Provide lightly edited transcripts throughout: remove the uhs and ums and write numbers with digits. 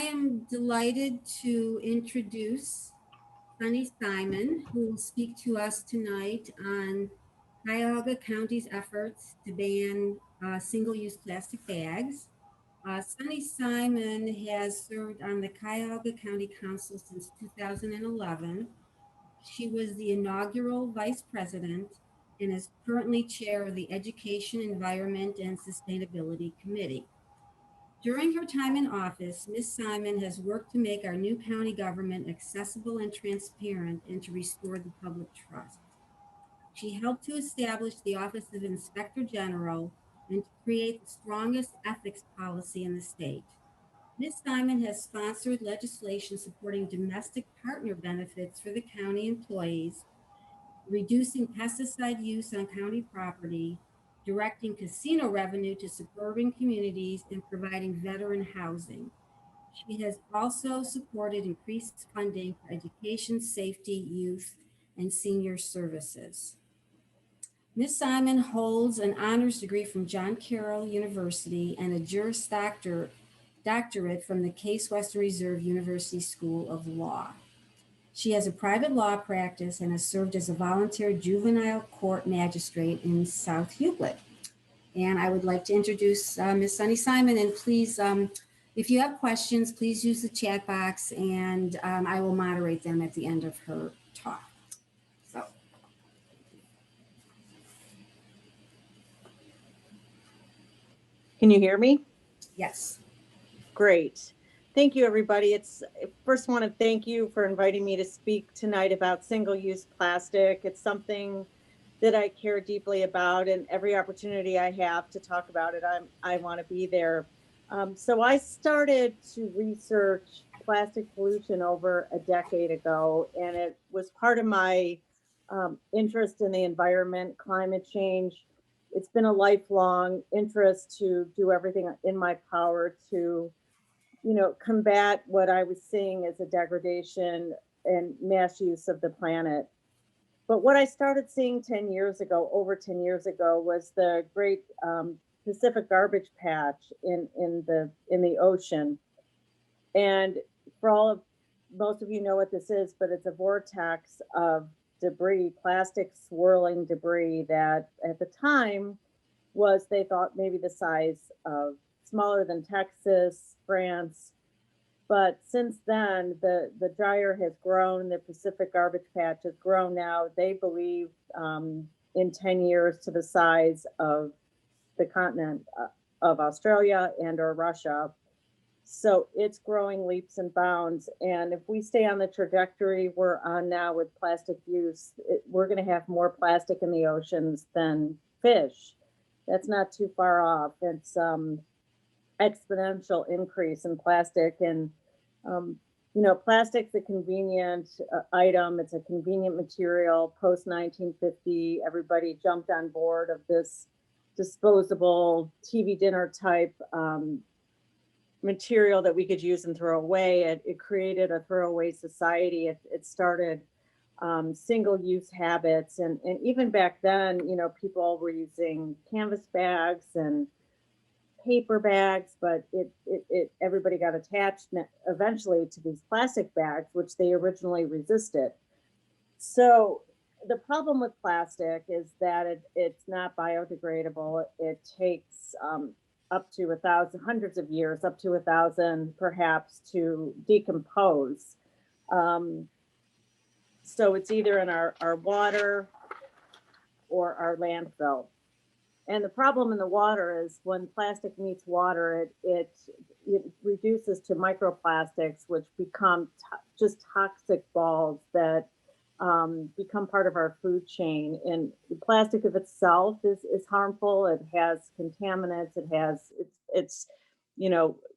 am delighted to introduce Sunny Simon, who will speak to us tonight on Cuyahoga County's efforts to ban single-use plastic bags. Sunny Simon has served on the Cuyahoga County Council since 2011. She was the inaugural vice president and is currently chair of the Education, Environment, and Sustainability Committee. During her time in office, Ms. Simon has worked to make our new county government accessible and transparent and to restore the public trust. She helped to establish the Office of Inspector General and to create the strongest ethics policy in the state. Ms. Simon has sponsored legislation supporting domestic partner benefits for the county employees, reducing pesticide use on county property, directing casino revenue to suburban communities, and providing veteran housing. She has also supported increased funding for education, safety, youth, and senior services. Ms. Simon holds an honors degree from John Carroll University and a Juris Doctorate from the Case Western Reserve University School of Law. She has a private law practice and has served as a volunteer juvenile court magistrate in South Euclid. And I would like to introduce Ms. Sunny Simon, and please, if you have questions, please use the chat box and I will moderate them at the end of her talk. So. Can you hear me? Yes. Great. Thank you, everybody. First want to thank you for inviting me to speak tonight about single-use plastic. It's something that I care deeply about, and every opportunity I have to talk about it, I want to be there. So I started to research plastic pollution over a decade ago, and it was part of my interest in the environment, climate change. It's been a lifelong interest to do everything in my power to combat what I was seeing as a degradation and mass use of the planet. But what I started seeing over 10 years ago, was the great Pacific garbage patch in the ocean. And most of you know what this is, but it's a vortex of debris, plastic swirling debris that at the time they thought maybe the size of smaller than Texas, France. But since then, the gyre has grown, the Pacific garbage patch has grown now, they believe in 10 years to the size of the continent of Australia and or Russia. So it's growing leaps and bounds. And if we stay on the trajectory we're on now with plastic use, we're going to have more plastic in the oceans than fish. That's not too far off. It's exponential increase in plastic. And plastic's a convenient item. It's a convenient material. Post 1950, everybody jumped on board of this disposable TV dinner type material that we could use and throw away. It created a throwaway society. It started single-use habits, and even back then, people were using canvas bags and paper bags, but everybody got attached eventually to these plastic bags, which they originally resisted. So the problem with plastic is that it's not biodegradable. It takes up to 1,000, hundreds of years, up to 1,000 perhaps, to decompose. So it's either in our water or our landfill. And the problem in the water is when plastic meets water, it reduces to microplastics, which become just toxic balls that become part of our food chain. And the plastic of itself is harmful. It has contaminants. It's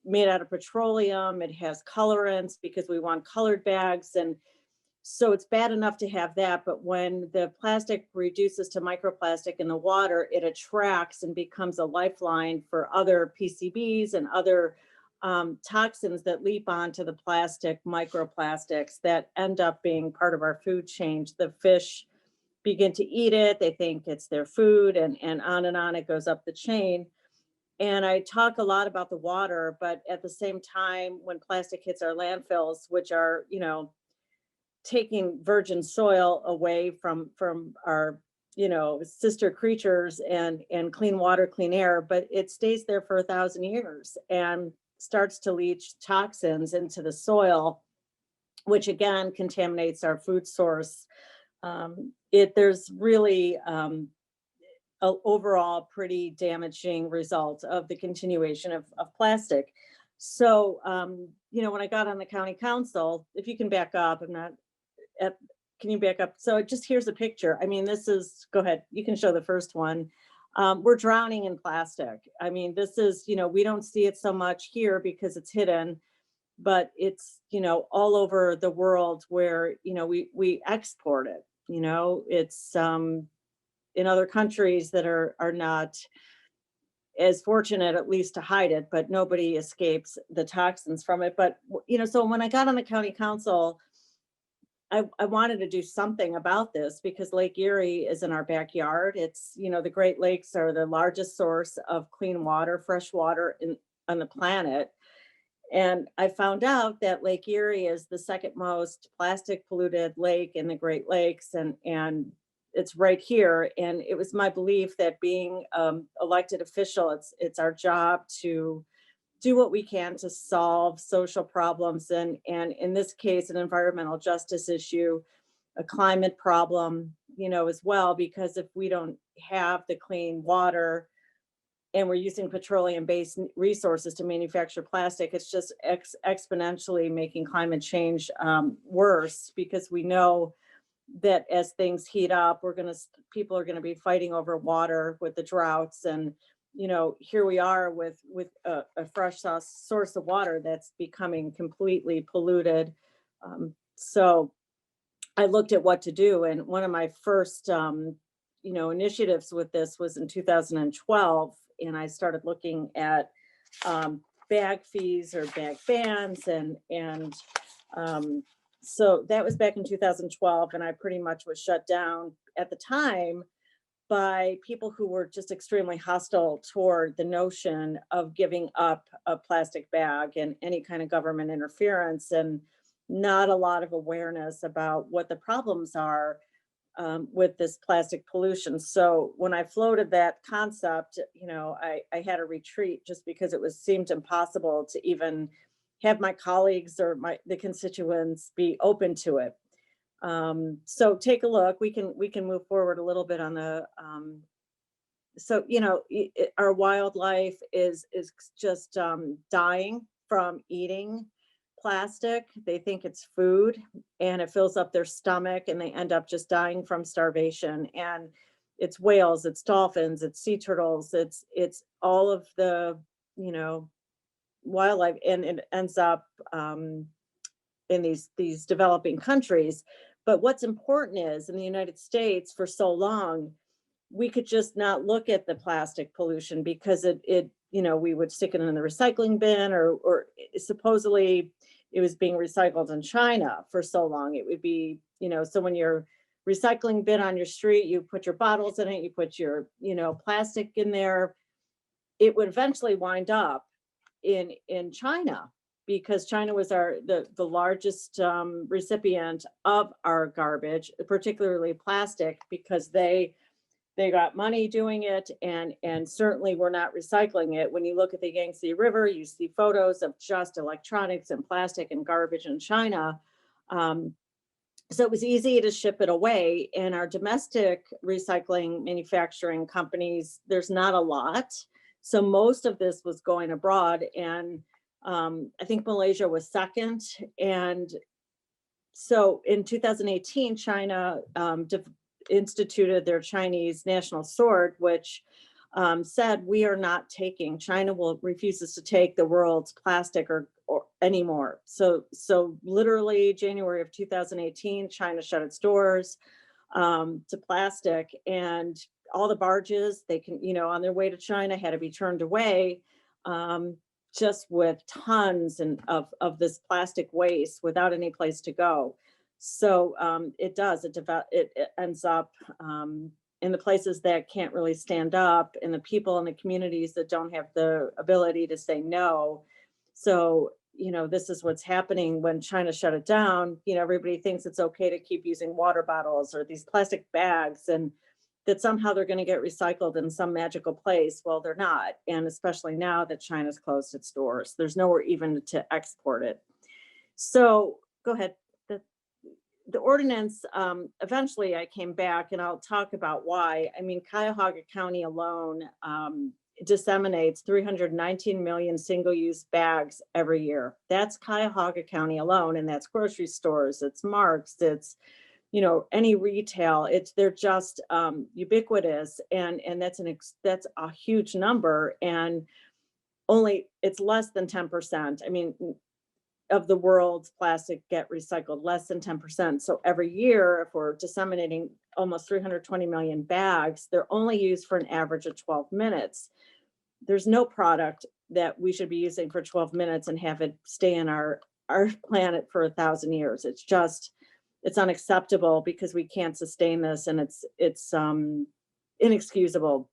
made out of petroleum. It has colorants because we want colored bags. And so it's bad enough to have that, but when the plastic reduces to microplastic in the water, it attracts and becomes a lifeline for other PCBs and other toxins that leap onto the plastic, microplastics that end up being part of our food chain. The fish begin to eat it, they think it's their food, and on it goes up the chain. And I talk a lot about the water, but at the same time, when plastic hits our landfills, which are, taking virgin soil away from our, sister creatures and clean water, clean air, but it stays there for 1,000 years and starts to leach toxins into the soil, which again contaminates our food source. There's really a overall pretty damaging result of the continuation of plastic. So, when I got on the county council, if you can back up, I'm not at, can you back up? So just here's a picture. I mean, this is, go ahead, you can show the first one. We're drowning in plastic. I mean, this is, we don't see it so much here because it's hidden, but it's, all over the world where, we export it, it's in other countries that are not as fortunate at least to hide it, but nobody escapes the toxins from it. But, so when I got on the county council, I wanted to do something about this because Lake Erie is in our backyard. It's, the Great Lakes are the largest source of clean water, fresh water on the planet. And I found out that Lake Erie is the second most plastic polluted lake in the Great Lakes, and it's right here. And it was my belief that being elected official, it's our job to do what we can to solve social problems, and in this case, an environmental justice issue, a climate problem, as well, because if we don't have the clean water and we're using petroleum-based resources to manufacture plastic, it's just exponentially making climate change worse, because we know that as things heat up, people are gonna be fighting over water with the droughts. And here we are with a fresh source of water that's becoming completely polluted. So I looked at what to do, and one of my first initiatives with this was in 2012, and I started looking at bag fees or bag bans, and so that was back in 2012, and I pretty much was shut down at the time by people who were just extremely hostile toward the notion of giving up a plastic bag and any kind of government interference, and not a lot of awareness about what the problems are with this plastic pollution. So when I floated that concept, I had a retreat just because it seemed impossible to even have my colleagues or the constituents be open to it. So take a look. We can move forward a little bit on the. So our wildlife is just dying from eating plastic. They think it's food, and it fills up their stomach, and they end up just dying from starvation. And it's whales, it's dolphins, it's sea turtles, it's all of the wildlife, and it ends up in these developing countries. But what's important is, in the United States, for so long, we could just not look at the plastic pollution because we would stick it in the recycling bin, or supposedly it was being recycled in China for so long. It would be, so when your recycling bin on your street, you put your bottles in it, you put your, plastic in there, it would eventually wind up in China, because China was the largest recipient of our garbage, particularly plastic, because they got money doing it, and certainly we're not recycling it. When you look at the Yangtze River, you see photos of just electronics and plastic and garbage in China. So it was easy to ship it away. And our domestic recycling manufacturing companies, there's not a lot. So most of this was going abroad, and I think Malaysia was second. And so in 2018, China instituted their Chinese national sword, which said, China refuses to take the world's plastic or anymore. So literally January of 2018, China shut its doors to plastic, and all the barges on their way to China had to be turned away, just with tons of this plastic waste without any place to go. So it ends up in the places that can't really stand up, and the people in the communities that don't have the ability to say no. So, this is what's happening when China shut it down. Everybody thinks it's okay to keep using water bottles or these plastic bags, and that somehow they're going to get recycled in some magical place. Well, they're not. And especially now that China's closed its doors, there's nowhere even to export it. So go ahead. The ordinance, eventually I came back, and I'll talk about why. I mean, Cuyahoga County alone disseminates 319 million single-use bags every year. That's Cuyahoga County alone, and that's grocery stores, it's Marks, it's any retail. They're just ubiquitous, and that's a huge number, and only it's less than 10%. I mean, of the world's plastic get recycled, less than 10%. So every year, if we're disseminating almost 320 million bags, they're only used for an average of 12 minutes. There's no product that we should be using for 12 minutes and have it stay in our planet for 1,000 years. It's unacceptable, because we can't sustain this, and it's inexcusable.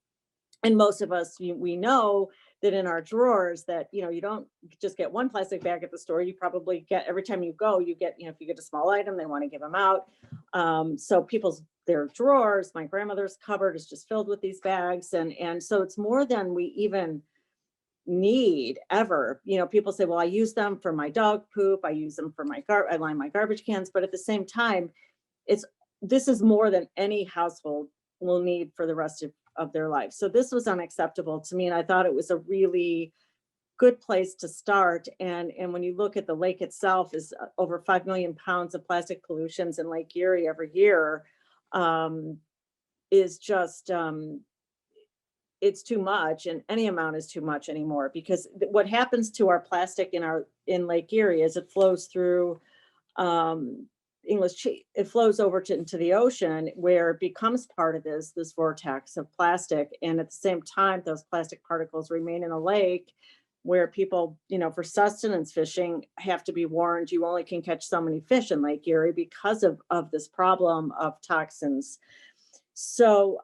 And most of us, we know that in our drawers that, you don't just get one plastic bag at the store. You probably get, every time you go, you get, if you get a small item, they want to give them out. So their drawers, my grandmother's cupboard is just filled with these bags. And so it's more than we even need ever. People say, well, I use them for my dog poop. I use them for I line my garbage cans. But at the same time, this is more than any household will need for the rest of their life. So this was unacceptable to me. And I thought it was a really good place to start. And when you look at the lake itself, is over 5 million pounds of plastic pollutions in Lake Erie every year, is just, it's too much, and any amount is too much anymore, because what happens to our plastic in Lake Erie is it flows through, it flows over into the ocean, where it becomes part of this vortex of plastic. And at the same time, those plastic particles remain in a lake where people, for sustenance fishing, have to be warned, you only can catch so many fish in Lake Erie because of this problem of toxins. So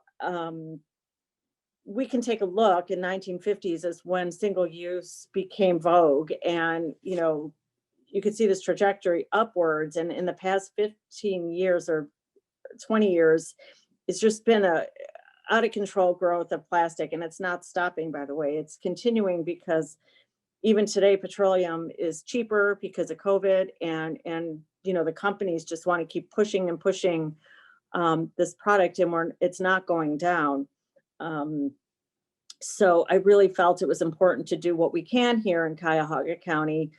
we can take a look. In 1950s is when single use became vogue, and you could see this trajectory upwards. And in the past 15 years or 20 years, it's just been a out of control growth of plastic. And it's not stopping, by the way. It's continuing, because even today, petroleum is cheaper because of COVID. And the companies just want to keep pushing and pushing this product, and it's not going down. So I really felt it was important to do what we can here in Cuyahoga County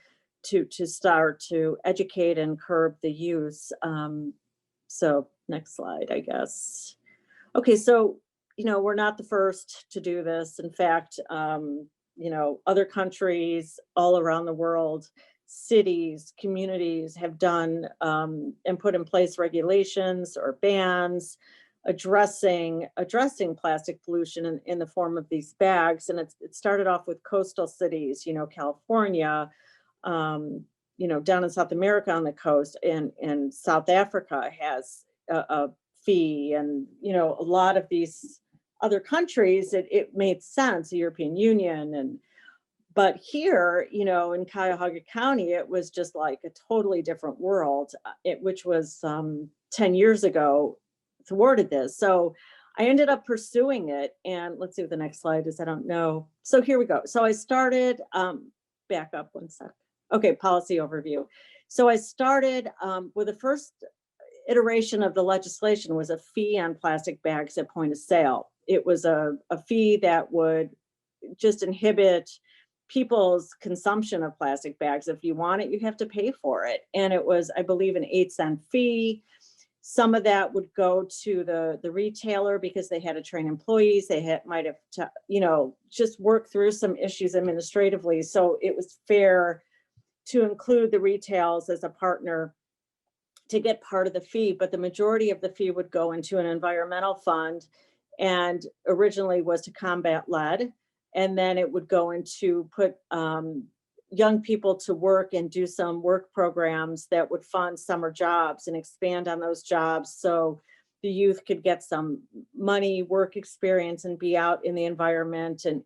to start to educate and curb the use. So next slide, I guess. Okay, so, we're not the first to do this. In fact, other countries all around the world, cities, communities have done and put in place regulations or bans addressing plastic pollution in the form of these bags. And it started off with coastal cities, California, down in South America on the coast, and South Africa has a fee, and a lot of these other countries, it made sense, the European Union. But here, in Cuyahoga County, it was just like a totally different world, which was 10 years ago thwarted this. So I ended up pursuing it, and let's see what the next slide is. I don't know. So here we go. So I started, back up one sec. Okay, policy overview. So I started with the first iteration of the legislation was a fee on plastic bags at point of sale. It was a fee that would just inhibit people's consumption of plastic bags. If you want it, you have to pay for it. And it was, I believe, an 8-cent fee. Some of that would go to the retailer, because they had to train employees. They might have to, just work through some issues administratively. So it was fair to include the retails as a partner to get part of the fee, but the majority of the fee would go into an environmental fund, and originally was to combat lead. And then it would go into put young people to work and do some work programs that would fund summer jobs and expand on those jobs. So the youth could get some money, work experience, and be out in the environment. And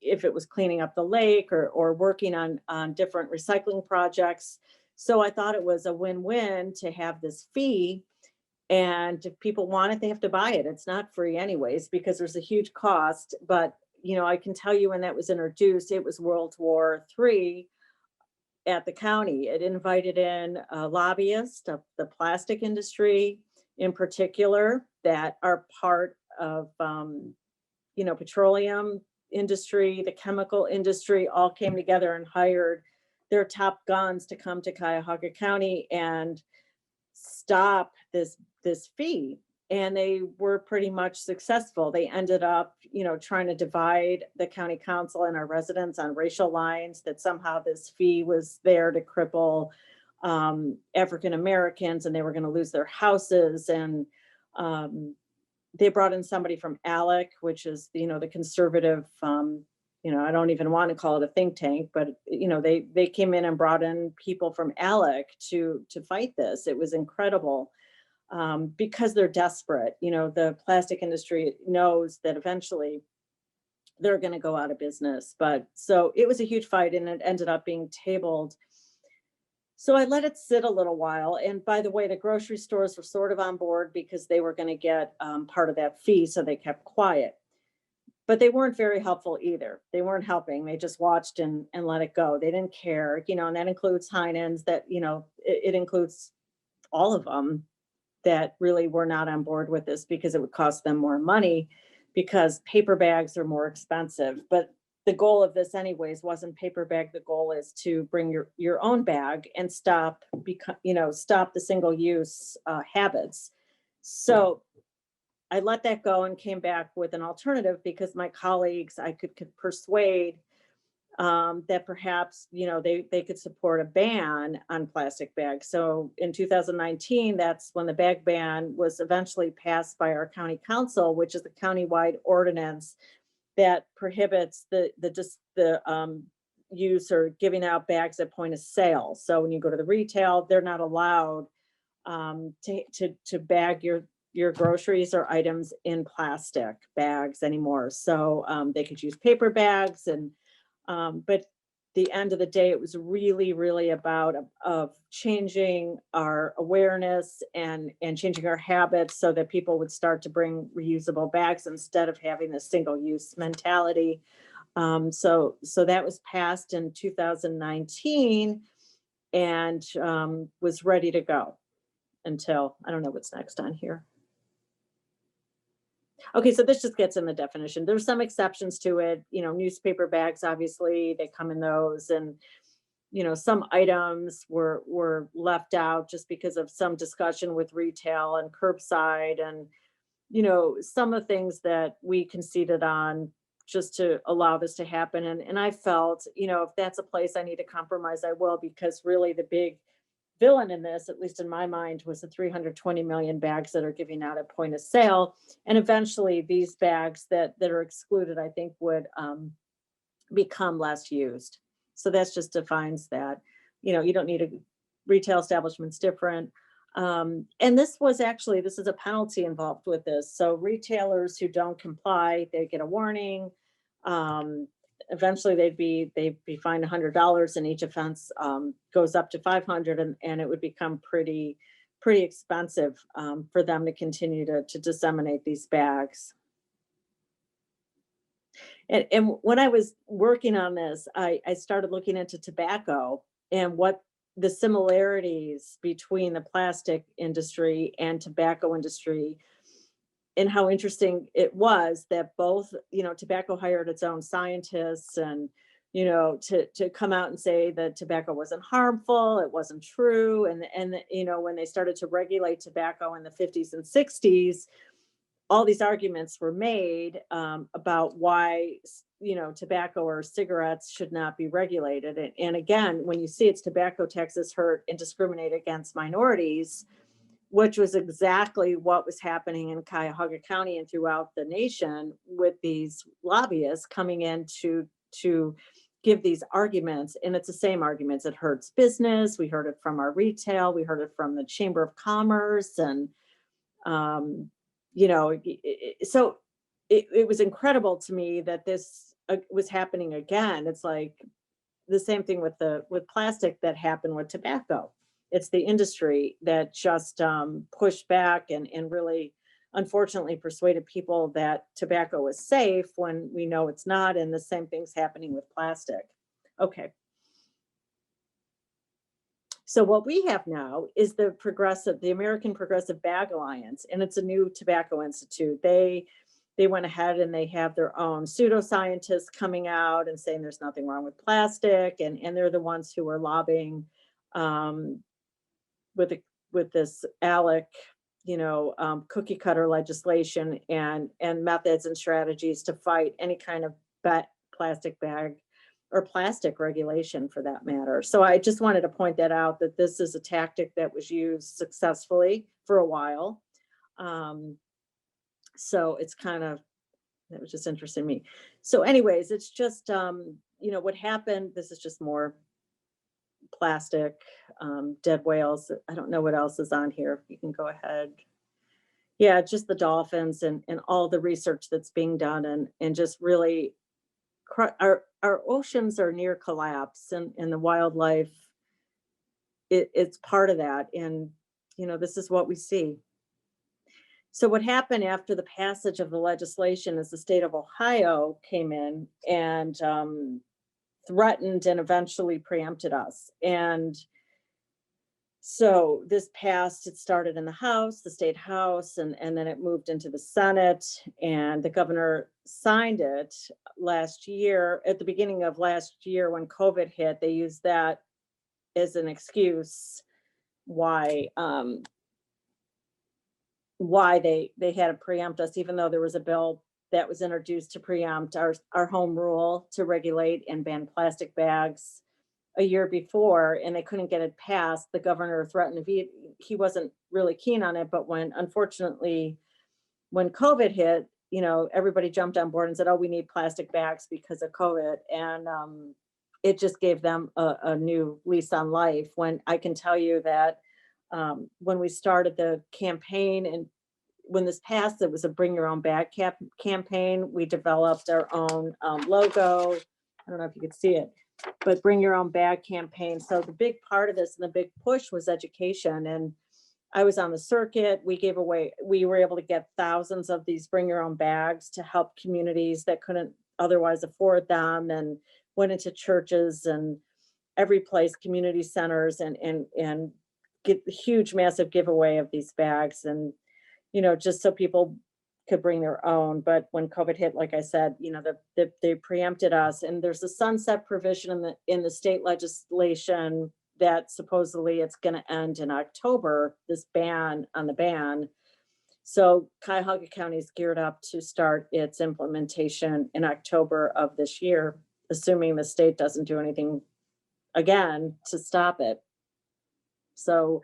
if it was cleaning up the lake or working on different recycling projects. So I thought it was a win-win to have this fee. And if people want it, they have to buy it. It's not free anyways, because there's a huge cost. But, I can tell you when that was introduced, it was World War III at the county. It invited in lobbyists of the plastic industry in particular that are part of, petroleum industry, the chemical industry, all came together and hired their top guns to come to Cuyahoga County and stop this fee. And they were pretty much successful. They ended up, trying to divide the county council and our residents on racial lines, that somehow this fee was there to cripple African Americans and they were going to lose their houses. And they brought in somebody from ALEC, which is, the conservative, I don't even want to call it a think tank, but, they came in and brought in people from ALEC to fight this. It was incredible. Because they're desperate. The plastic industry knows that eventually they're going to go out of business. But so it was a huge fight and it ended up being tabled. So I let it sit a little while. And by the way, the grocery stores were sort of on board because they were going to get part of that fee. So they kept quiet. But they weren't very helpful either. They weren't helping. They just watched and let it go. They didn't care, and that includes Heinen's, that, it includes all of them that really were not on board with this because it would cost them more money because paper bags are more expensive. But the goal of this anyways wasn't paper bag. The goal is to bring your own bag and stop the single use habits. So I let that go and came back with an alternative because my colleagues, I could persuade that perhaps, they could support a ban on plastic bags. So in 2019, that's when the bag ban was eventually passed by our county council, which is the countywide ordinance that prohibits the use or giving out bags at point of sale. So when you go to the retail, they're not allowed to bag your groceries or items in plastic bags anymore. So they could use paper bags but the end of the day, it was really, really about of changing our awareness and changing our habits so that people would start to bring reusable bags instead of having this single use mentality. So that was passed in 2019 and was ready to go until, I don't know what's next on here. Okay, so this just gets in the definition. There's some exceptions to it, newspaper bags, obviously, they come in those. And, some items were left out just because of some discussion with retail and curbside and, some of the things that we conceded on just to allow this to happen. And I felt, if that's a place I need to compromise, I will, because really the big villain in this, at least in my mind, was the 320 million bags that are giving out at point of sale. And eventually these bags that are excluded, I think would become less used. So that's just defines that, you don't need a retail establishment's different. And this is a penalty involved with this. So retailers who don't comply, they get a warning. Eventually they'd be fined $100 and each offense goes up to $500 and it would become pretty expensive for them to continue to disseminate these bags. And when I was working on this, I started looking into tobacco and what the similarities between the plastic industry and tobacco industry, and how interesting it was that both, tobacco hired its own scientists and, to come out and say that tobacco wasn't harmful, it wasn't true. And, when they started to regulate tobacco in the 50s and 60s, all these arguments were made about why, tobacco or cigarettes should not be regulated. And again, when you see it's tobacco taxes hurt and discriminate against minorities, which was exactly what was happening in Cuyahoga County and throughout the nation with these lobbyists coming in to give these arguments. And it's the same arguments. It hurts business. We heard it from our retail. We heard it from the Chamber of Commerce. And you know, so it was incredible to me that this was happening again. It's like the same thing with plastic that happened with tobacco. It's the industry that just pushed back and really, unfortunately, persuaded people that tobacco is safe when we know it's not. And the same thing's happening with plastic. Okay. So what we have now is the American Progressive Bag Alliance, and it's a new tobacco institute. They went ahead and they have their own pseudoscientists coming out and saying there's nothing wrong with plastic, and they're the ones who are lobbying um, with this ALEC, cookie cutter legislation and methods and strategies to fight any kind of plastic bag or plastic regulation for that matter. So I just wanted to point that out, that this is a tactic that was used successfully for a while. So it's that was just interesting to me. So anyways, it's just, what happened, this is just more plastic, dead whales. I don't know what else is on here. You can go ahead. Yeah, just the dolphins and all the research that's being done and just really our oceans are near collapse, and the wildlife, it's part of that. And, this is what we see. So what happened after the passage of the legislation is the state of Ohio came in and threatened and eventually preempted us. And so this passed, it started in the House, the state House, and then it moved into the Senate, and the governor signed it last year. At the beginning of last year when COVID hit, they used that as an excuse why they had to preempt us, even though there was a bill that was introduced to preempt our home rule to regulate and ban plastic bags a year before, and they couldn't get it passed. The governor threatened he wasn't really keen on it, but unfortunately, when COVID hit, everybody jumped on board and said, oh, we need plastic bags because of COVID. And it just gave them a new lease on life. When I can tell you that when we started the campaign and when this passed, it was a bring your own bag campaign. We developed our own logo. I don't know if you could see it, but bring your own bag campaign. So the big part of this and the big push was education. And I was on the circuit. We were able to get thousands of these bring your own bags to help communities that couldn't otherwise afford them, and went into churches and every place, community centers, and get a huge, massive giveaway of these bags. And, just so people could bring their own. But when COVID hit, like I said, they preempted us, and there's a sunset provision in the state legislation that supposedly it's going to end in October, this ban on the ban. So Cuyahoga County is geared up to start its implementation in October of this year, assuming the state doesn't do anything again to stop it. So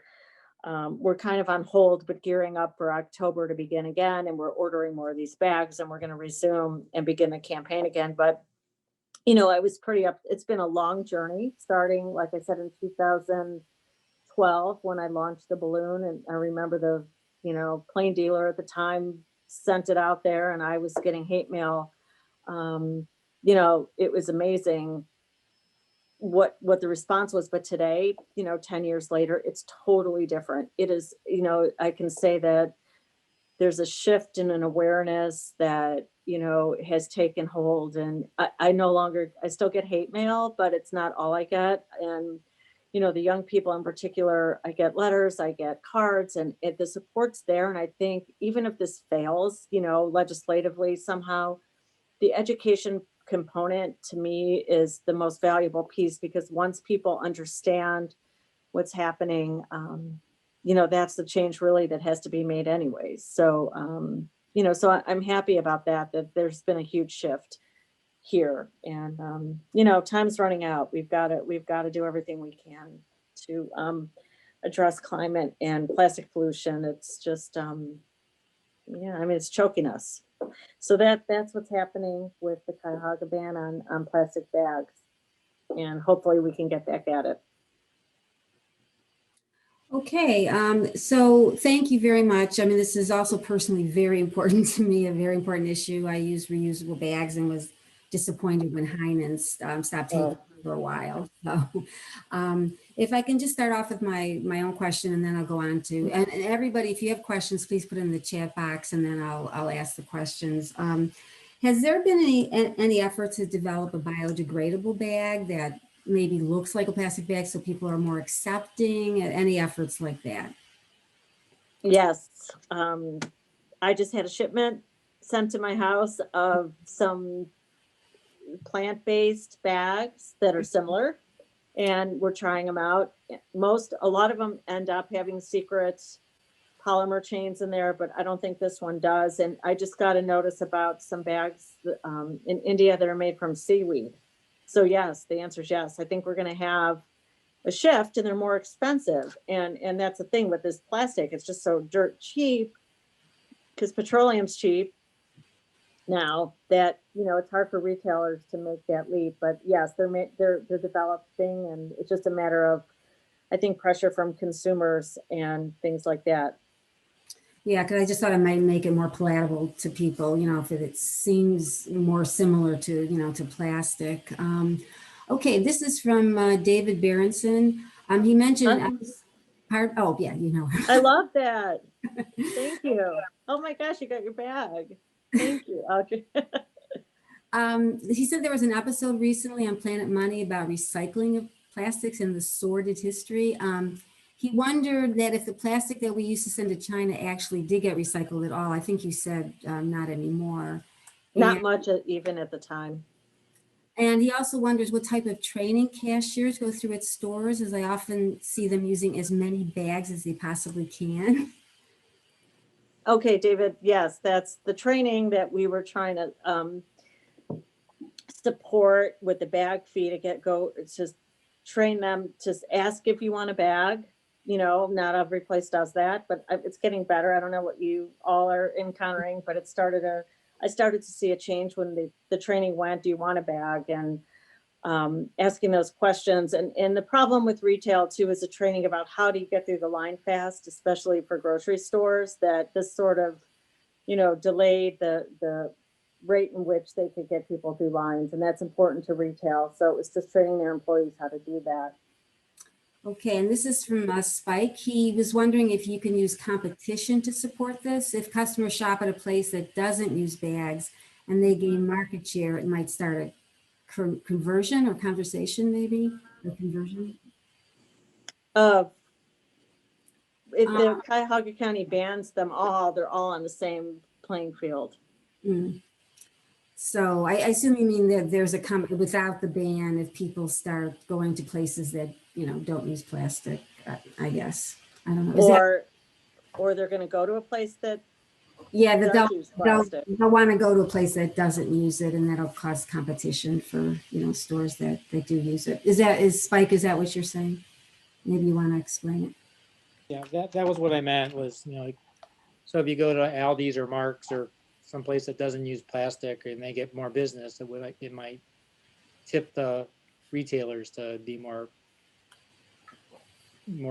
we're kind of on hold, but gearing up for October to begin again. And we're ordering more of these bags, and we're going to resume and begin the campaign again. But, I was pretty up. It's been a long journey, starting, like I said, in 2012 when I launched the balloon. And I remember the, plane dealer at the time sent it out there, and I was getting hate mail. It was amazing what the response was. But today, 10 years later, it's totally different. It is, I can say that there's a shift in an awareness that, has taken hold. And I still get hate mail, but it's not all I get. And, the young people in particular, I get letters, I get cards, and the support's there. And I think even if this fails, legislatively somehow, the education component to me is the most valuable piece, because once people understand what's happening, that's the change really that has to be made anyways. So, so I'm happy about that there's been a huge shift here. And, time's running out. We've got to do everything we can to address climate and plastic pollution. It's just, it's choking us. So that's what's happening with the Cuyahoga ban on plastic bags. And hopefully we can get back at it. Okay, so thank you very much. I mean, this is also personally very important to me, a very important issue. I use reusable bags and was disappointed when Heinen's stopped taking Oh, them for a while. So if I can just start off with my own question and then I'll go on to, and everybody, if you have questions, please put it in the chat box and then I'll ask the questions. Has there been any effort to develop a biodegradable bag that maybe looks like a plastic bag so people are more accepting, any efforts like that? yes. I just had a shipment sent to my house of some plant-based bags that are similar, and we're trying them out. A lot of them end up having secret polymer chains in there, but I don't think this one does. And I just got a notice about some bags in India that are made from seaweed. So yes, the answer is yes. I think we're going to have a shift, and they're more expensive. And that's the thing with this plastic; it's just so dirt cheap because petroleum's cheap now that it's hard for retailers to make that leap. But yes, they're developing, and it's just a matter of, I think, pressure from consumers and things like that. Yeah, because I just thought it might make it more palatable to people, if it seems more similar to plastic. Okay, this is from David Berenson. He mentioned, oh yeah, I love that. Thank you. Oh my gosh, you got your bag. Thank you, Audrey. He said there was an episode recently on Planet Money about recycling of plastics and the sordid history. He wondered that if the plastic that we used to send to China actually did get recycled at all. I think you said not anymore. Not much even at the time. And he also wonders what type of training cashiers go through at stores, as I often see them using as many bags as they possibly can. Okay, David, yes, that's the training that we were trying to support with the bag fee to it's just train them to ask if you want a bag. Not every place does that, but it's getting better. I don't know what you all are encountering, but I started to see a change when the training went, do you want a bag? And asking those questions. And the problem with retail too is the training about how do you get through the line fast, especially for grocery stores, that this sort of, delayed the rate in which they could get people through lines. And that's important to retail. So it was just training their employees how to do that. Okay, and this is from Spike. He was wondering if you can use competition to support this. If customers shop at a place that doesn't use bags and they gain market share, it might start a conversion or conversation, maybe, or conversion. If the Cuyahoga County bans them all, they're all on the same playing field. So I assume you mean that there's without the ban, if people start going to places that, don't use plastic, I guess. I don't know. Or they're going to go to a place that that they'll want to go to a place that doesn't use it, and that'll cause competition for, stores that do use it. Is Spike, is that what you're saying? Maybe you want to explain it. Yeah, that was what I meant was, so if you go to Aldi's or Mark's or someplace that doesn't use plastic and they get more business, it might tip the retailers to be more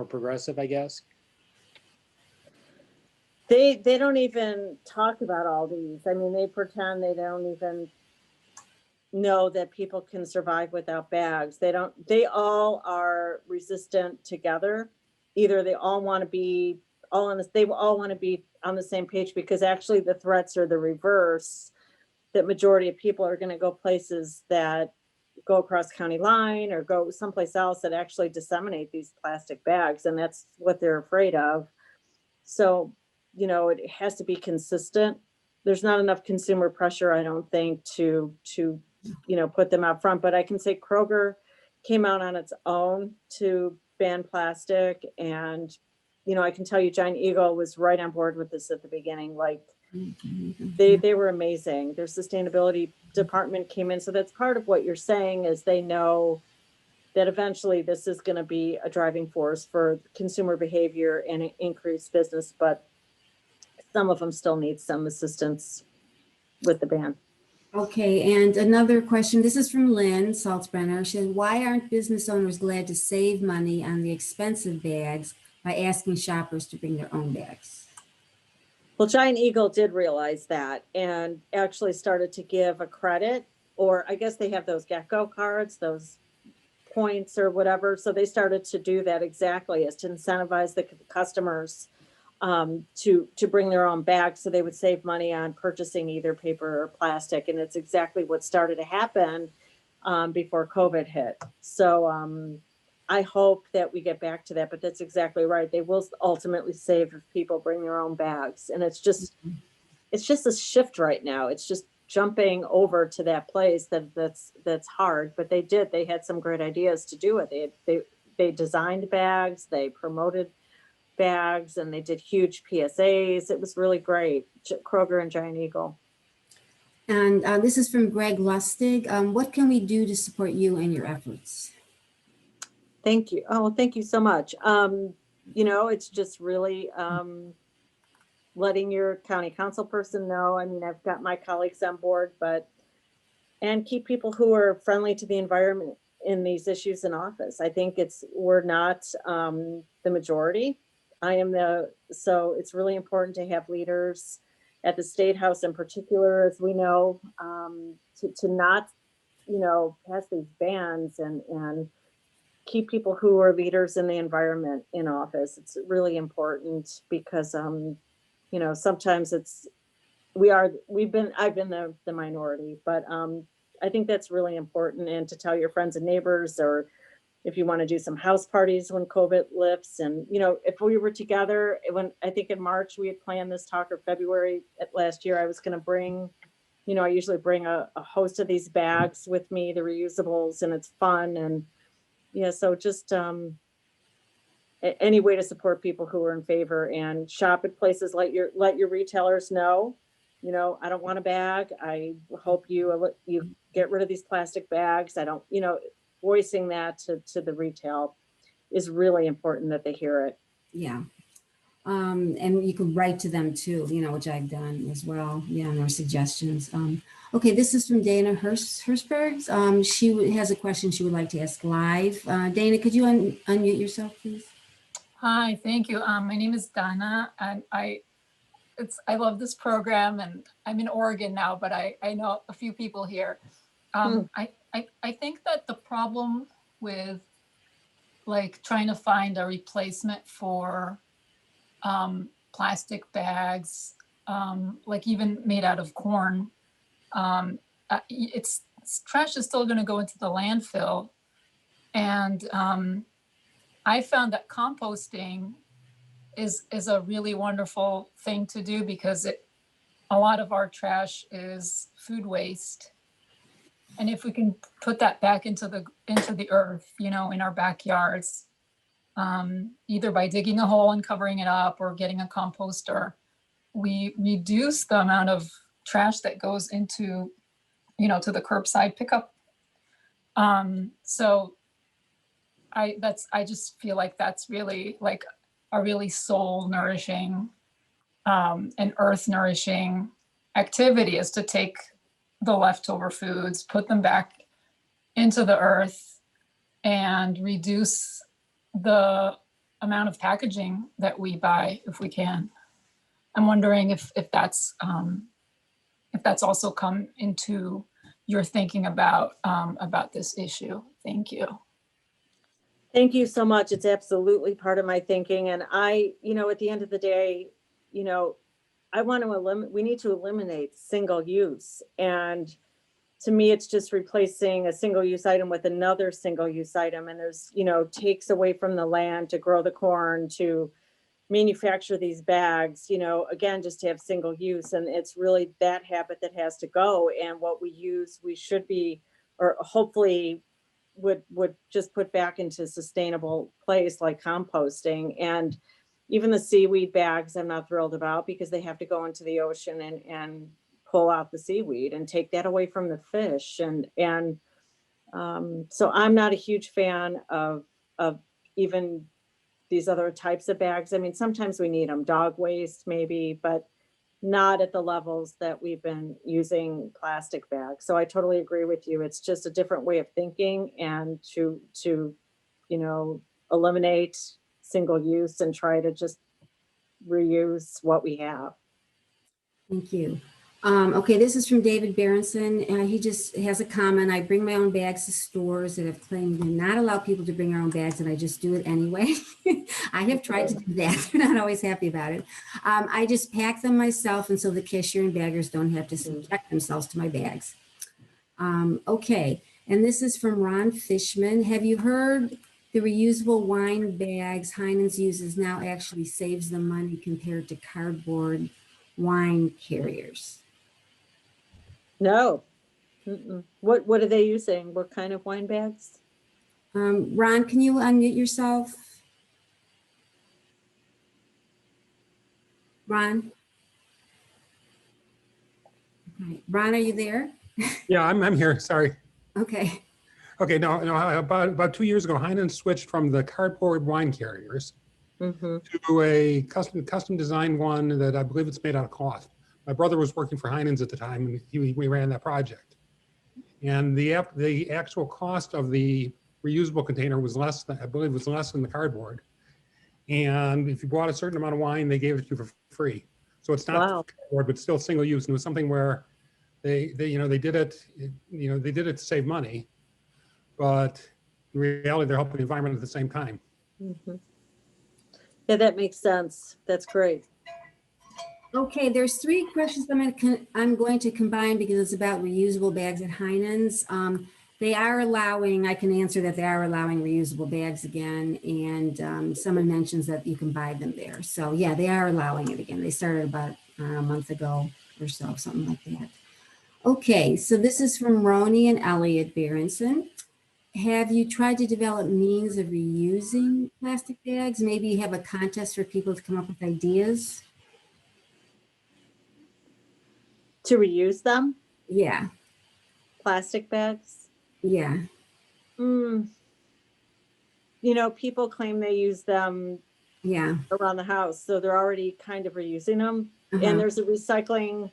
progressive, I guess. They don't even talk about Aldi's. I mean, they pretend they don't even know that people can survive without bags. They all are resistant together. Either they all want to be they all want to be on the same page, because actually the threats are the reverse. That majority of people are going to go places that go across county line or go someplace else that actually disseminate these plastic bags, and that's what they're afraid of. So, it has to be consistent. There's not enough consumer pressure, I don't think, to put them out front. But I can say Kroger came out on its own to ban plastic, and I can tell you Giant Eagle was right on board with this at the beginning. Like they were amazing. Their sustainability department came in. So that's part of what you're saying, is they know that eventually this is going to be a driving force for consumer behavior and increased business, but some of them still need some assistance with the ban. Okay, and another question. This is from Lynn Saltzbrenner. She said, why aren't business owners glad to save money on the expensive bags by asking shoppers to bring their own bags. Well, Giant Eagle did realize that and actually started to give a credit, or I guess they have those Gecko cards, those points or whatever. So they started to do that exactly as to incentivize the customers to bring their own bags so they would save money on purchasing either paper or plastic. And it's exactly what started to happen before COVID hit. So I hope that we get back to that, but that's exactly right. They will ultimately save if people bring their own bags. And it's just a shift right now. It's just jumping over to that place that's hard, but they had some great ideas to do it. They designed bags, they promoted bags, and they did huge PSAs. It was really great. Kroger and Giant Eagle. And this is from Greg Lustig. What can we do to support you and your efforts? Thank you. Oh, thank you so much. It's just really letting your county council person know. I mean, I've got my colleagues on board, and keep people who are friendly to the environment in these issues in office. I think we're not the majority. So it's really important to have leaders at the State House in particular, as we know, to not, pass these bans and keep people who are leaders in the environment in office. It's really important because, sometimes I've been the minority, but I think that's really important. And to tell your friends and neighbors, or if you want to do some house parties when COVID lifts. And, if we were together, I think in March, we had planned this talk, or February last year, I was going to bring, I usually bring a host of these bags with me, the reusables, and it's fun. And so just any way to support people who are in favor, and shop at places, let your retailers know, I don't want a bag. I hope you get rid of these plastic bags. I don't, voicing that to the retail is really important that they hear it. Yeah. And you could write to them too, which I've done as well. And our suggestions. Okay, this is from Dana Hirschberg. She has a question she would like to ask live. Dana, could you unmute yourself, please? Hi, thank you. My name is Dana, and I love this program, and I'm in Oregon now, but I know a few people here. I think that the problem with like trying to find a replacement for plastic bags, like even made out of corn, trash is still going to go into the landfill, and I found that composting is a really wonderful thing to do, because a lot of our trash is food waste. And if we can put that back into the earth, in our backyards, either by digging a hole and covering it up or getting a composter, we reduce the amount of trash that goes into, to the curbside pickup. So I just feel like that's really like a really soul nourishing and earth nourishing activity, is to take the leftover foods, put them back into the earth, and reduce the amount of packaging that we buy if we can. I'm wondering if that's also come into your thinking about this issue. Thank you. Thank you so much. It's absolutely part of my thinking. And I, at the end of the day, I want to we need to eliminate single use. And to me, it's just replacing a single use item with another single use item. And there's, takes away from the land to grow the corn, to manufacture these bags, again, just to have single use. And it's really that habit that has to go. And what we use, we should be, or hopefully would just put back into sustainable place, like composting. And even the seaweed bags, I'm not thrilled about, because they have to go into the ocean and pull out the seaweed and take that away from the fish. And so I'm not a huge fan of even these other types of bags. I mean, sometimes we need them, dog waste maybe, but not at the levels that we've been using plastic bags. So I totally agree with you. It's just a different way of thinking, and to eliminate single use and try to just reuse what we have. Thank you. Okay, this is from David Berenson. He just has a comment. I bring my own bags to stores that have claimed to not allow people to bring their own bags, and I just do it anyway. I have tried to do that. They're not always happy about it. I just pack them myself, and so the cashier and baggers don't have to subject themselves to my bags. Okay, and this is from Ron Fishman. Have you heard the reusable wine bags Heinen's uses now actually saves them money compared to cardboard wine carriers? No. What are they using? What kind of wine bags? Ron, can you unmute yourself? Ron? Okay. Ron, are you there? Yeah, I'm here. Sorry. Okay. Okay, no, about 2 years ago, Heineken switched from the cardboard wine carriers to a custom designed one that I believe it's made out of cloth. My brother was working for Heinen's at the time, and we ran that project. And the actual cost of the reusable container was less than, I believe, was less than the cardboard. And if you bought a certain amount of wine, they gave it to you for free. So it's not cardboard, but still single use. And it was something where they did it to save money, but in reality, they're helping the environment at the same time. Yeah, that makes sense. That's great. Okay, there's 3 questions I'm going to combine because it's about reusable bags at Heinen's. They are allowing, I can answer that they are allowing reusable bags again, and someone mentions that you can buy them there. So yeah, they are allowing it again. They started about a month ago or so, something like that. Okay, so this is from Roni and Elliot Berenson. Have you tried to develop means of reusing plastic bags? Maybe have a contest for people to come up with ideas? To reuse them? Yeah. Plastic bags? Yeah. You know, people claim they use them around the house, so they're already kind of reusing them. And there's a recycling,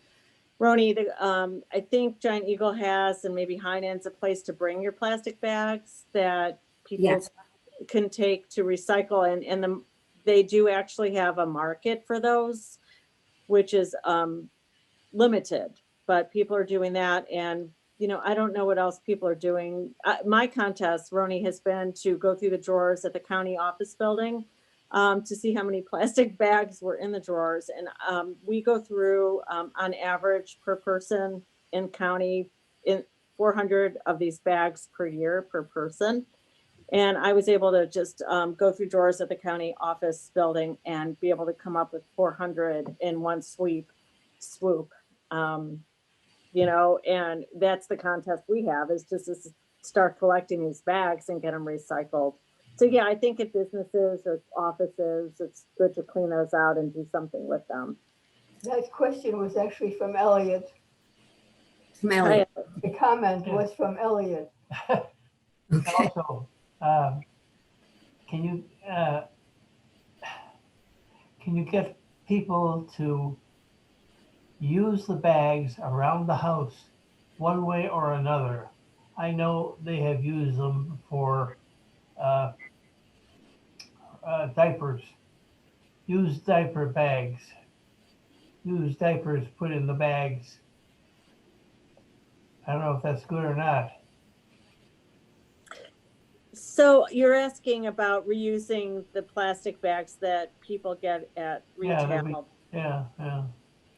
Roni, I think Giant Eagle has, and maybe Heinen's, a place to bring your plastic bags that people can take to recycle. And they do actually have a market for those, which is limited, but people are doing that. And, you know, I don't know what else people are doing. My contest, Roni, has been to go through the drawers at the county office building to see how many plastic bags were in the drawers. And we go through, on average per person in county, in 400 of these bags per year per person. And I was able to just go through drawers at the county office building and be able to come up with 400 in one swoop. You know, and that's the contest we have, is just to start collecting these bags and get them recycled. So yeah, I think at businesses or offices, it's good to clean those out and do something with them. That question was actually from Elliot. From Elliot. The comment was from Elliot. Okay. Also, can you get people to use the bags around the house one way or another? I know they have used them for diapers. Use diaper bags. Use diapers put in the bags. I don't know if that's good or not. So you're asking about reusing the plastic bags that people get at retail?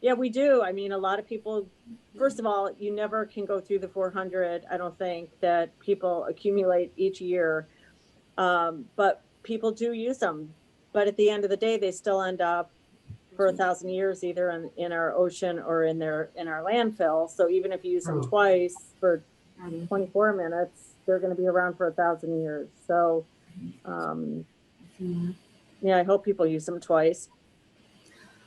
Yeah, we do. I mean, a lot of people, first of all, you never can go through the 400, I don't think, that people accumulate each year. But people do use them. But at the end of the day, they still end up for 1,000 years, either in our ocean or in our landfill. So even if you use them twice for 24 minutes, they're going to be around for 1,000 years. So, yeah, I hope people use them twice.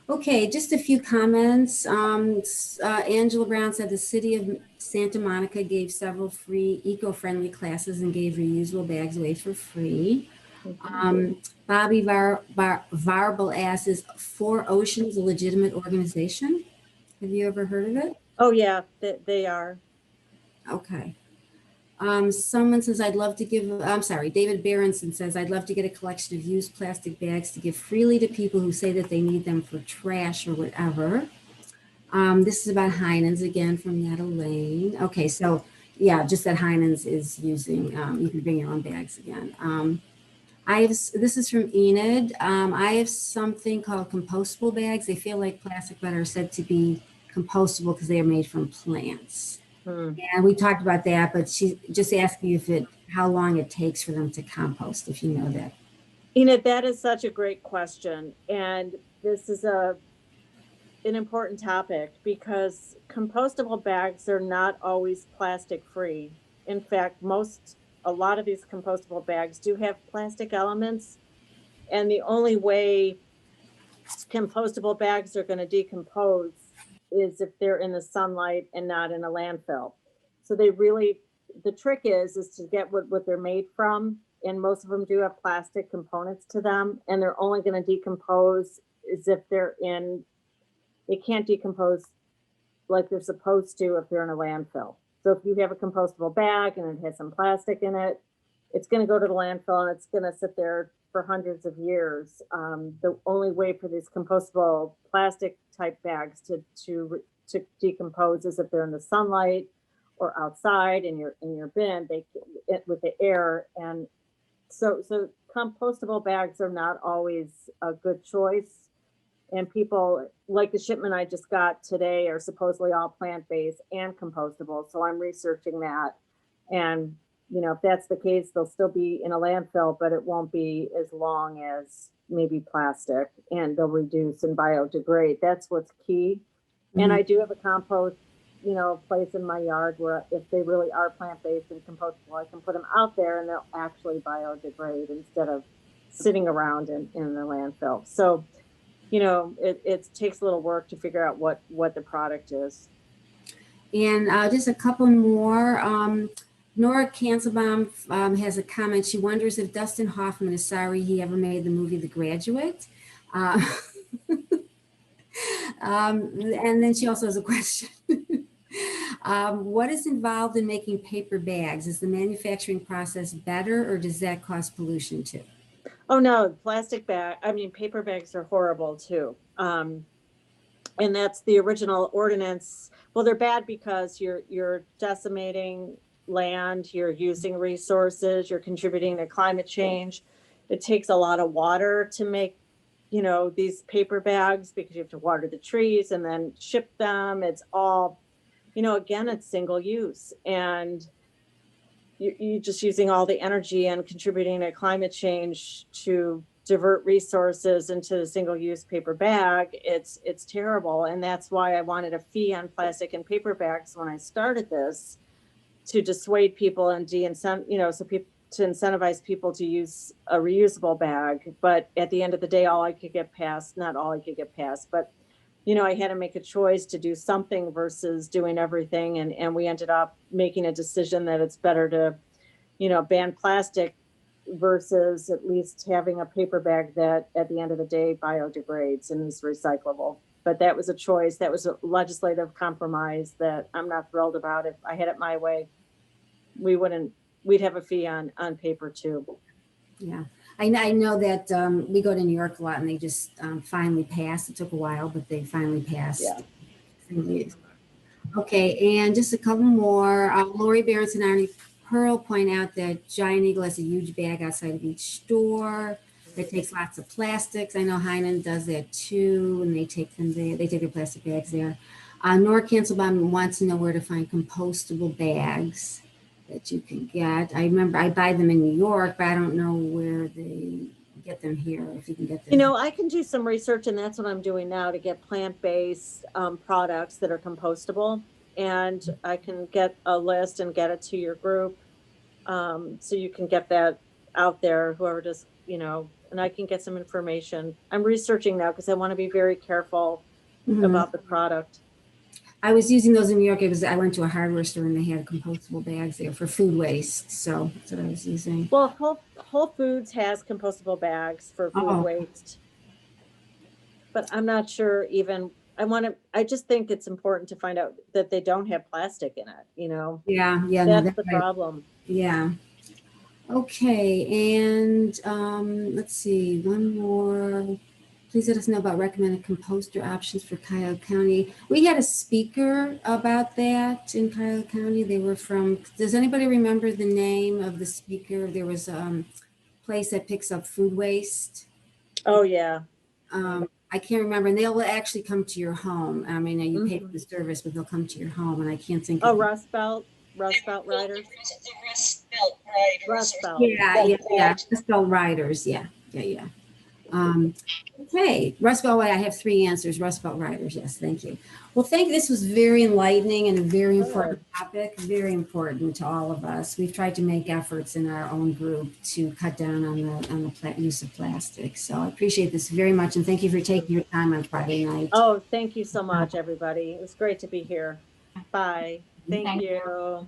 Okay, just a few comments. Angela Brown said the city of Santa Monica gave several free eco-friendly classes and gave reusable bags away for free. Bobby Varble asks, is Four Oceans a legitimate organization? Have you ever heard of it? Oh yeah, they are. Okay. Someone says, David Berenson says, I'd love to get a collection of used plastic bags to give freely to people who say that they need them for trash or whatever. This is about Heinen's again from Netta Lane. Okay, so yeah, just that Heinen's is using, you can bring your own bags again. This is from Enid. I have something called compostable bags. They feel like plastic, but are said to be compostable because they are made from plants. And we talked about that, but she just asked you how long it takes for them to compost, if you know that. Enid, that is such a great question. And this is an important topic because compostable bags are not always plastic free. In fact, a lot of these compostable bags do have plastic elements. And the only way compostable bags are going to decompose is if they're in the sunlight and not in a landfill. So the trick is to get what they're made from. And most of them do have plastic components to them. And they're only going to decompose as if they can't decompose like they're supposed to if they're in a landfill. So if you have a compostable bag and it has some plastic in it, it's going to go to the landfill and it's going to sit there for hundreds of years. The only way for these compostable plastic type bags to decompose is if they're in the sunlight or outside in your bin, with the air. And so compostable bags are not always a good choice. And people like the shipment I just got today are supposedly all plant-based and compostable. So I'm researching that. And, if that's the case, they'll still be in a landfill, but it won't be as long as maybe plastic, and they'll reduce and biodegrade. That's what's key. And I do have a compost, place in my yard where if they really are plant-based and compostable, I can put them out there and they'll actually biodegrade instead of sitting around in the landfill. So, it takes a little work to figure out what the product is. And just a couple more. Nora Kanzelbaum has a comment. She wonders if Dustin Hoffman is sorry he ever made the movie The Graduate. And then she also has a question. What is involved in making paper bags? Is the manufacturing process better, or does that cause pollution too? Oh no, paper bags are horrible too. And that's the original ordinance. Well, they're bad because you're decimating land, you're using resources, you're contributing to climate change. It takes a lot of water to make, these paper bags because you have to water the trees and then ship them. It's all, again, it's single use. And you're just using all the energy and contributing to climate change to divert resources into the single-use paper bag. It's terrible. And that's why I wanted a fee on plastic and paper bags when I started this, to dissuade people and to incentivize people to use a reusable bag. But at the end of the day, not all I could get past, but I had to make a choice to do something versus doing everything. And we ended up making a decision that it's better to, ban plastic versus at least having a paper bag that at the end of the day biodegrades and is recyclable. But that was a choice. That was a legislative compromise that I'm not thrilled about. If I had it my way, we'd have a fee on paper too. Yeah. I know that we go to New York a lot, and they just finally passed. It took a while, but they finally passed. Yeah. Okay, and just a couple more. Lori Berenson and Arnie Pearl point out that Giant Eagle has a huge bag outside of each store that takes lots of plastics. I know Heinen does that too, and they take them there. They take their plastic bags there. Nora Kanzelbaum wants to know where to find compostable bags that you can get. I remember I buy them in New York, but I don't know where they get them here, if you can get them. I can do some research, and that's what I'm doing now, to get plant-based products that are compostable. And I can get a list and get it to your group. So you can get that out there, whoever does, and I can get some information. I'm researching now because I want to be very careful about the product. I was using those in New York because I went to a hardware store and they had compostable bags there for food waste. So that's what I was using. Well, Whole Foods has compostable bags for food waste. But I'm not sure even I just think it's important to find out that they don't have plastic in it, you know? Yeah, no, That's the right. problem. Yeah. Okay, and let's see, one more. Please let us know about recommended composter options for Cuyahoga County. We had a speaker about that in Cuyahoga County. They were from, does anybody remember the name of the speaker? There was a place that picks up food waste. Oh, yeah. I can't remember, and they'll actually come to your home. I mean, you pay for Mhm. the service, but they'll come to your home, and I can't think Oh, of. Rust Belt Riders. The Rust Belt Riders. Rust Belt. Yeah. Rust Belt Riders, yeah. Okay, Rust Belt, I have 3 answers. Rust Belt Riders, yes, thank you. Well, thank you. This was very enlightening and a very important topic, very important to all of us. We've tried to make efforts in our own group to cut down on the use of plastic. So I appreciate this very much, and thank you for taking your time on Friday night. Oh, thank you so much, everybody. It was great to be here. Bye. Thank you.